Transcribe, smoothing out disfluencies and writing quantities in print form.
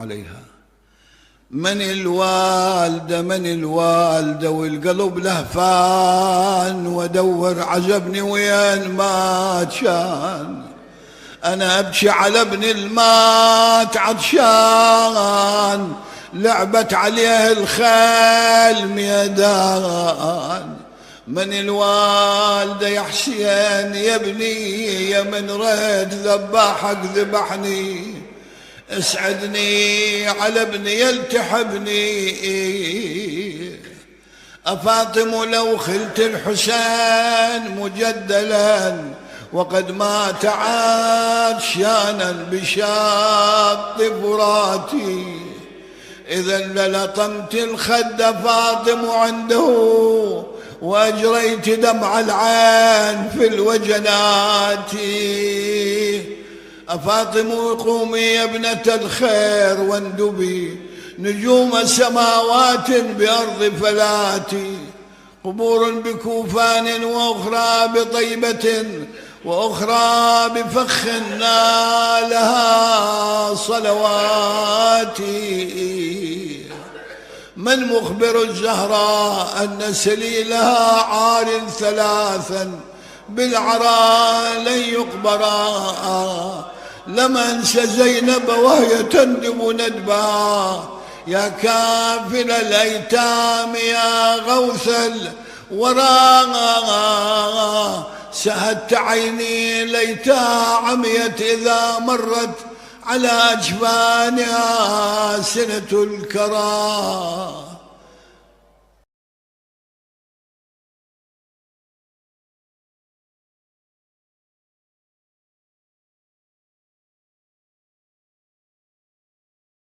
عليها. من الوالدة من الوالدة والقلب لهفان، وادور عجبني وين ما كان. أنا أبكي على ابن المات عطشان، لعبت عليه الخيل ميدان. من الوالدة يا حسين يا ابني، يا من ريت ذباحك ذبحني، اسعدني على ابني يلتحبني. أفاطم لو خلت الحسين مجدلا، وقد مات عطشانا بشاط فراتي، إذا للطمت الخد فاطم عنده، وأجريت دمع العين في الوجنات. أفاطم قومي يا ابنة الخير واندبي، نجوم السماوات بأرض فلاتي، قبور بكوفان وأخرى بطيبة، وأخرى بفخ نالها صلواتي. من مخبر الزهراء أن سليلها عار ثلاثا، بالعراء لن يقبرا. لما انسى زينب وهي تندب ندبا، يا كافل الايتام يا غوث الورى. سهدت عيني ليتها عميت إذا مرت على أجفانها سنة الكرى.